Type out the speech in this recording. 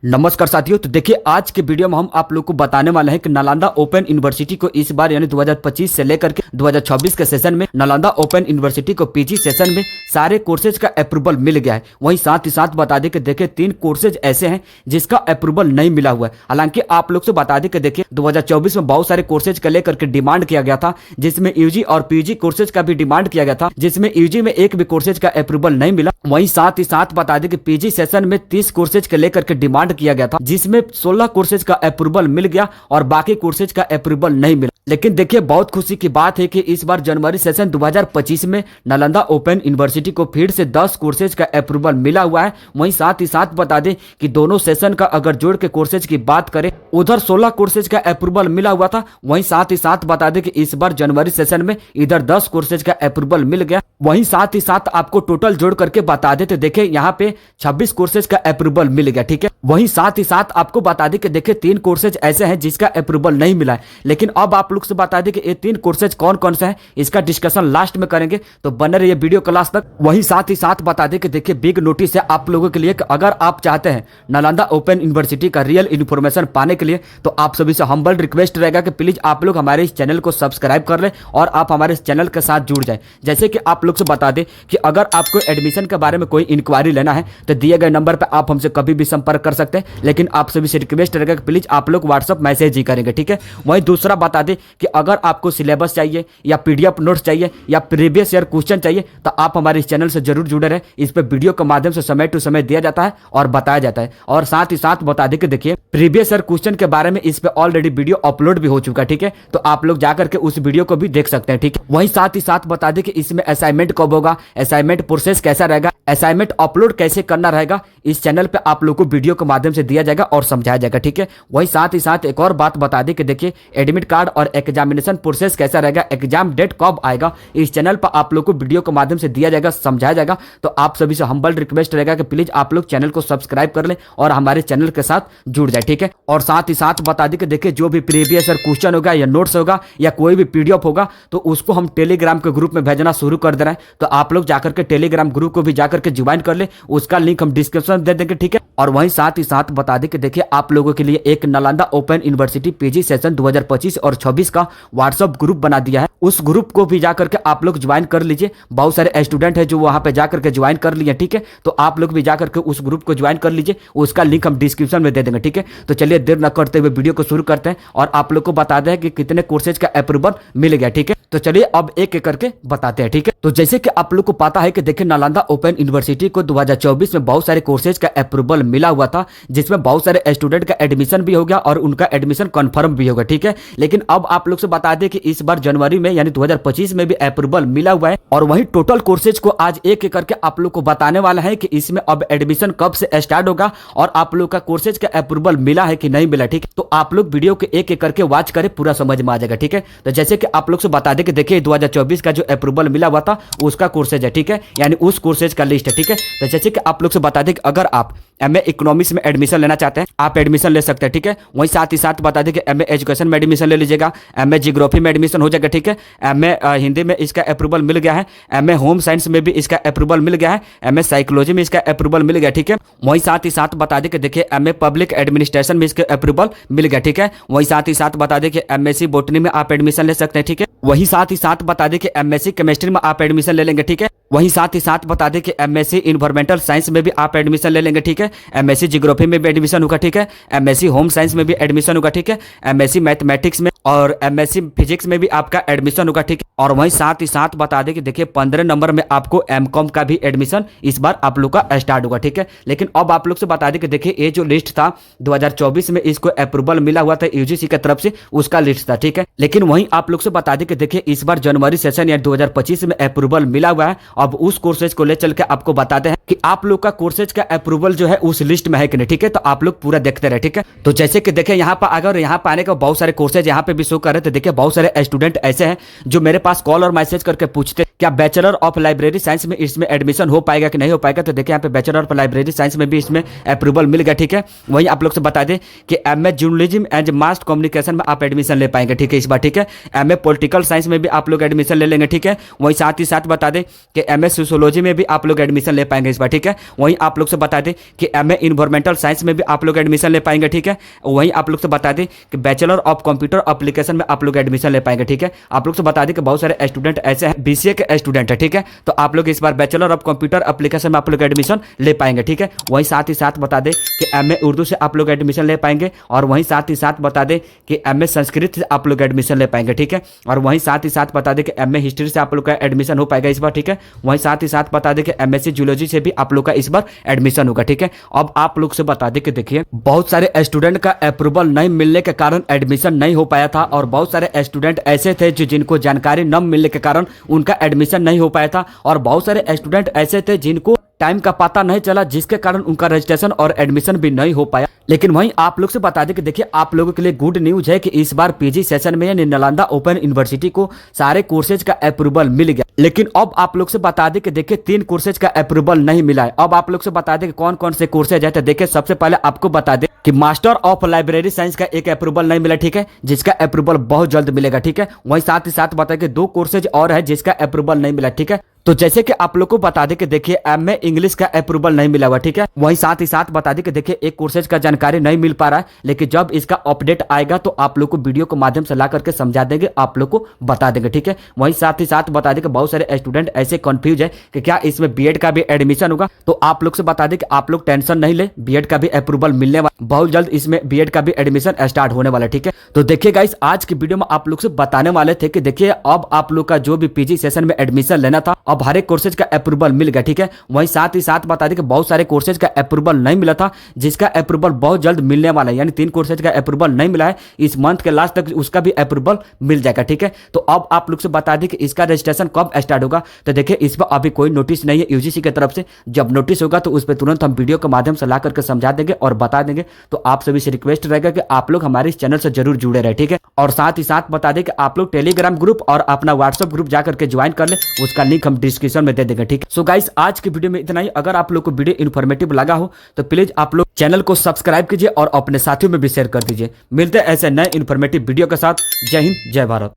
नमस्कार साथियों। तो देखिए आज के वीडियो में हम आप लोग को बताने वाले हैं कि नालंदा ओपन यूनिवर्सिटी को इस बार यानी 2025 से लेकर के 2026 के सेशन में नालंदा ओपन यूनिवर्सिटी को पीजी सेशन में सारे कोर्सेज का अप्रूवल मिल गया है। वहीं साथ ही साथ बता दें कि देखिए 3 कोर्सेज ऐसे हैं जिसका अप्रूवल नहीं मिला हुआ है। हालांकि आप लोग से बता दें कि देखिए 2024 में बहुत सारे कोर्सेज का लेकर के डिमांड किया गया था, जिसमें यूजी और पीजी कोर्सेज का भी डिमांड किया गया था, जिसमें यूजी में एक भी कोर्सेज का अप्रूवल नहीं मिला। वहीं साथ ही साथ बता दें कि पीजी सेशन में 30 कोर्सेज के लेकर के डिमांड किया गया था, जिसमें 16 कोर्सेज का अप्रूवल मिल गया और बाकी कोर्सेज का अप्रूवल नहीं मिला। लेकिन देखिए बहुत खुशी की बात है कि इस बार जनवरी सेशन 2025 में नालंदा ओपन यूनिवर्सिटी को फिर से 10 कोर्सेज का अप्रूवल मिला हुआ है। वहीं साथ ही साथ बता दें कि दोनों सेशन का अगर जोड़ के कोर्सेज की बात करें, उधर 16 कोर्सेज का अप्रूवल मिला हुआ था। वहीं साथ ही साथ बता दें कि इस बार जनवरी सेशन में इधर 10 कोर्सेज का अप्रूवल मिल गया। वहीं साथ ही साथ आपको टोटल जोड़ करके बता देते, देखिए यहाँ पे 26 कोर्सेज का अप्रूवल मिल गया। ठीक है। वहीं साथ ही साथ आपको बता दें कि देखिए 3 कोर्सेज ऐसे हैं जिसका अप्रूवल नहीं मिला है। लेकिन अब आप लोग से बता दें कि ये 3 कोर्सेज कौन कौन से हैं, इसका डिस्कशन लास्ट में करेंगे, तो बने रहिए वीडियो क्लास तक। वहीं साथ ही साथ बता दें कि देखिए बिग नोटिस है आप लोगों के लिए कि अगर आप चाहते हैं नालंदा ओपन यूनिवर्सिटी का रियल इन्फॉर्मेशन पाने के लिए, तो आप सभी से हम्बल रिक्वेस्ट रहेगा कि प्लीज आप लोग हमारे इस चैनल को सब्सक्राइब कर लें और आप हमारे इस चैनल के साथ जुड़ जाए। जैसे कि आप लोग से बता दें कि अगर आपको एडमिशन के बारे में कोई इंक्वायरी लेना है तो दिए गए नंबर पर आप हमसे कभी भी संपर्क कर सकते हैं। लेकिन आप सभी से रिक्वेस्ट रहेगा कि प्लीज आप लोग व्हाट्सअप मैसेज ही करेंगे। ठीक है। वहीं दूसरा बता दें कि अगर आपको सिलेबस चाहिए या पीडीएफ नोट्स चाहिए या प्रीवियस ईयर क्वेश्चन चाहिए, तो आप हमारे इस चैनल से जरूर जुड़े रहे। इस पे वीडियो के माध्यम से समय टू समय दिया जाता है और बताया जाता है। और साथ ही साथ बता दें कि देखिए प्रीवियस ईयर क्वेश्चन के बारे में इस पे ऑलरेडी वीडियो अपलोड भी हो चुका है। ठीक है। तो आप लोग जाकर के उस वीडियो को भी देख सकते हैं। ठीक है। वहीं साथ ही साथ बता दें कि इसमें असाइनमेंट कब होगा, असाइनमेंट प्रोसेस कैसा रहेगा, असाइनमेंट अपलोड कैसे करना रहेगा, इस चैनल पे आप लोग को वीडियो के माध्यम से दिया जाएगा और समझाया जाएगा। ठीक है। वहीं साथ ही साथ एक और बात बता दें कि देखिए एडमिट कार्ड और एग्जामिनेशन प्रोसेस कैसा रहेगा, एग्जाम डेट कब आएगा, इस चैनल पर आप लोग को वीडियो के माध्यम से दिया जाएगा, समझाया जाएगा। तो आप सभी से हम्बल रिक्वेस्ट रहेगा कि प्लीज आप लोग चैनल को सब्सक्राइब कर लें और हमारे चैनल के साथ जुड़ जाए। ठीक है। और साथ ही साथ बता दें कि देखिए जो भी प्रीवियस ईयर क्वेश्चन होगा या नोट्स होगा या कोई भी पीडीएफ होगा, तो उसको हम टेलीग्राम के ग्रुप में भेजना शुरू कर दे रहे हैं। तो आप लोग जाकर के टेलीग्राम ग्रुप को भी जाकर के ज्वाइन कर ले, उसका लिंक हम डिस्क्रिप्शन दे देंगे। ठीक है। और वहीं साथ ही साथ बता दें कि देखिए आप लोगों के लिए एक Nalanda open university PG session 2025 और 26 का व्हाट्सएप ग्रुप बना दिया है। उस ग्रुप को भी जाकर के आप लोग ज्वाइन कर लीजिए। बहुत सारे स्टूडेंट हैं जो वहां पे जाकर के ज्वाइन कर लिए। ठीक है। तो आप लोग भी जाकर के उस ग्रुप को ज्वाइन कर लीजिए, उसका लिंक हम डिस्क्रिप्शन में दे देंगे। ठीक है। तो चलिए देर न करते हुए वीडियो को शुरू करते हैं और आप लोग को बता दें कि कितने कोर्सेज का अप्रूवल मिल गया। ठीक है। तो चलिए अब एक एक करके बताते हैं। ठीक है। तो जैसे कि आप लोग को पता है कि देखिए नालंदा ओपन यूनिवर्सिटी को 2024 में बहुत सारे कोर्सेज का अप्रूवल मिला हुआ था, जिसमें बहुत सारे स्टूडेंट का एडमिशन भी हो गया और उनका एडमिशन कंफर्म भी होगा। ठीक है। लेकिन अब आप लोग से बता दें कि इस बार जनवरी में यानी 2025 में भी अप्रूवल मिला हुआ है और वही टोटल कोर्सेज को आज एक एक करके आप लोग को बताने वाला है कि इसमें अब एडमिशन कब से स्टार्ट होगा और आप लोग का कोर्सेज का अप्रूवल मिला है कि नहीं मिला। ठीक है। तो आप लोग वीडियो के एक एक करके वॉच करें, पूरा समझ में आ जाएगा। ठीक है। तो जैसे कि आप लोग से बता दें कि देखिए 2024 का जो अप्रूवल मिला हुआ था उसका कोर्सेज है। ठीक है। यानी उस कोर्सेज का लिस्ट है। ठीक है। तो जैसे कि आप लोग से बता दें कि अगर आप एमए इकोनॉमिक्स में एडमिशन लेना चाहते हैं, आप एडमिशन ले सकते हैं। ठीक है। वहीं साथ ही साथ बता दें कि एमए एजुकेशन में एडमिशन ले लीजिएगा, एमए जियोग्राफी में एडमिशन हो जाएगा। ठीक है। एमए हिंदी में इसका अप्रूवल मिल गया है, एमए होम साइंस में भी इसका अप्रूवल मिल गया है, एमए साइकोलॉजी में इसका अप्रूवल मिल गया। ठीक है। वहीं साथ ही साथ बता दें कि देखिए एमए पब्लिक एडमिनिस्ट्रेशन में इसका अप्रूवल मिल गया। ठीक है। वहीं साथ ही साथ बता दें कि एमएससी बॉटनी में आप एडमिशन ले सकते हैं। ठीक है। वहीं साथ ही साथ बता दें कि एमएससी केमिस्ट्री में आप एडमिशन ले लेंगे। ठीक है। वहीं साथ ही साथ बता दें कि एमएससी इन्वायरमेंटल साइंस में भी आप एडमिशन ले लेंगे। ठीक है। एमएससी जियोग्राफी में भी एडमिशन होगा। ठीक है। एमएससी होम साइंस में भी एडमिशन होगा। ठीक है। एमएससी मैथमेटिक्स में और एमएससी फिजिक्स में भी आपका एडमिशन होगा। ठीक है। और वहीं साथ ही साथ बता दें कि देखिए 15 नंबर में आपको एमकॉम का भी एडमिशन इस बार आप लोग का स्टार्ट होगा। ठीक है। लेकिन अब आप लोग से बता दें कि देखिए ये जो लिस्ट था 2024 में इसको अप्रूवल मिला हुआ था यूजीसी की तरफ से, उसका लिस्ट था। ठीक है। लेकिन वहीं आप लोग से बता दें कि देखिए इस बार जनवरी सेशन या 2025 में अप्रूवल मिला हुआ है। अब उस कोर्सेज को ले चल के आपको बताते हैं कि आप लोग का कोर्सेज का अप्रूवल जो है उस लिस्ट में है कि नहीं। ठीक है। तो आप लोग पूरा देखते रहे। ठीक है। तो जैसे कि देखिए यहाँ पर अगर यहाँ पर आने का बहुत सारे कोर्सेज यहाँ पे भी शो कर रहे थे। देखिए बहुत सारे स्टूडेंट ऐसे हैं जो मेरे पास कॉल और मैसेज करके पूछते क्या बैचलर ऑफ लाइब्रेरी साइंस में इसमें एडमिशन हो पाएगा कि नहीं हो पाएगा। तो देखिए यहाँ पे बैचलर ऑफ लाइब्रेरी साइंस में भी इसमें अप्रूवल मिल गया, ठीक है। वहीं आप लोग से बता दें कि MA journalism and mass communication में आप एडमिशन ले पाएंगे, ठीक है, इस बार, ठीक है। एमए पॉलिटिकल साइंस में भी आप लोग एडमिशन ले लेंगे, ठीक है। वहीं साथ ही साथ बता दें कि एमए सोशियोलॉजी में भी आप लोग एडमिशन ले पाएंगे इस बार, ठीक है। वहीं आप लोग से बता दें कि एमए इन्वायरमेंटल साइंस में भी आप लोग एडमिशन ले पाएंगे, ठीक है। वहीं आप लोग से बता दें कि बैचलर ऑफ कंप्यूटर एप्लीकेशन में आप लोग एडमिशन ले पाएंगे, ठीक है। आप लोग से बता दें कि बहुत सारे स्टूडेंट ऐसे हैं बीसीए के स्टूडेंट है, ठीक है। तो आप लोग इस बार बैचलर ऑफ कंप्यूटर एप्लीकेशन में आप लोग एडमिशन ले पाएंगे, ठीक है। वहीं साथ ही साथ बता दें कि एमए उर्दू से आप लोग एडमिशन ले पाएंगे, और वहीं साथ ही साथ बता दें कि एमए संस्कृत से आप लोग एडमिशन ले पाएंगे, ठीक है। और वहीं साथ ही साथ बता दें कि एमए हिस्ट्री से आप लोग का एडमिशन हो पाएगा इस बार, ठीक है। वहीं साथ ही साथ बता दें कि एमएससी जूलॉजी से भी आप लोग का इस बार एडमिशन होगा, ठीक है। अब आप लोग से बता दें कि देखिए बहुत सारे स्टूडेंट का अप्रूवल नहीं मिलने के कारण एडमिशन नहीं हो पाया था, और बहुत सारे स्टूडेंट ऐसे थे जिनको जानकारी न मिलने के कारण उनका एडमिशन नहीं हो पाया था, और बहुत सारे स्टूडेंट ऐसे थे जिनको टाइम का पता नहीं चला, जिसके कारण उनका रजिस्ट्रेशन और एडमिशन भी नहीं हो पाया। लेकिन वहीं आप लोग से बता दें कि देखिए आप लोगों के लिए गुड न्यूज है कि इस बार पीजी सेशन में यानी नालंदा ओपन यूनिवर्सिटी को सारे कोर्सेज का अप्रूवल मिल गया। लेकिन अब आप लोग से बता दें कि देखिए 3 कोर्सेज का अप्रूवल नहीं मिला है। अब आप लोग से बता दें कि कौन कौन से कोर्सेज है। तो देखिए सबसे पहले आपको बता दें कि मास्टर ऑफ लाइब्रेरी साइंस का एक अप्रूवल नहीं मिला, ठीक है, जिसका अप्रूवल बहुत जल्द मिलेगा, ठीक है। वहीं साथ ही साथ बता दें कि 2 कोर्सेज और है जिसका अप्रूवल नहीं मिला, ठीक है। तो जैसे कि आप लोग को बता दें कि देखिए एमए इंग्लिश का अप्रूवल नहीं मिला हुआ, ठीक है। वहीं साथ ही साथ बता दें कि देखिए एक कोर्सेज का जानकारी नहीं मिल पा रहा है, लेकिन जब इसका अपडेट आएगा तो आप लोग को वीडियो के माध्यम से ला करके समझा देंगे, आप लोग को बता देंगे, ठीक है। वहीं साथ ही साथ बता दें कि बहुत सारे स्टूडेंट ऐसे कंफ्यूज है कि क्या इसमें बीएड का भी एडमिशन होगा। तो आप लोग से बता दें कि आप लोग टेंशन नहीं ले, बीएड का भी अप्रूवल मिलने वाला, बहुत जल्द इसमें बीएड का भी एडमिशन स्टार्ट होने वाला, ठीक है। तो देखिए गाइस आज की वीडियो में आप लोग से बताने वाले थे कि देखिए अब आप लोग का जो भी पीजी सेशन में एडमिशन लेना था, अब हर एक कोर्सेज का अप्रूवल मिल गया, ठीक है। वहीं साथ ही साथ बता दें कि बहुत सारे कोर्सेज का अप्रूवल नहीं मिला था, जिसका अप्रूवल बहुत जल्द मिलने वाला है, यानी 3 कोर्सेज का अप्रूवल नहीं मिला है, इस मंथ के लास्ट तक उसका भी अप्रूवल मिल जाएगा, ठीक है। तो अब आप लोग से बता दें कि इसका रजिस्ट्रेशन कब स्टार्ट होगा। तो देखिए इस पर अभी कोई नोटिस नहीं है यूजीसी की तरफ से, जब नोटिस होगा तो उस पर तुरंत हम वीडियो के माध्यम से ला करके समझा देंगे और बता देंगे। तो आप सभी से रिक्वेस्ट रहेगा कि आप लोग हमारे इस चैनल से जरूर जुड़े रहे, ठीक है। और साथ ही साथ बता दें कि आप लोग टेलीग्राम ग्रुप और अपना व्हाट्सएप ग्रुप जाकर के ज्वाइन कर ले, उसका लिंक हम डिस्क्रिप्शन में दे देंगे, ठीक है। सो गाइस आज की वीडियो में इतना ही। अगर आप लोग को वीडियो इन्फॉर्मेटिव लगा हो तो प्लीज आप लोग चैनल को सब्सक्राइब कीजिए और अपने साथियों में भी शेयर कर दीजिए। मिलते हैं ऐसे नए इन्फॉर्मेटिव वीडियो के साथ। जय हिंद, जय भारत।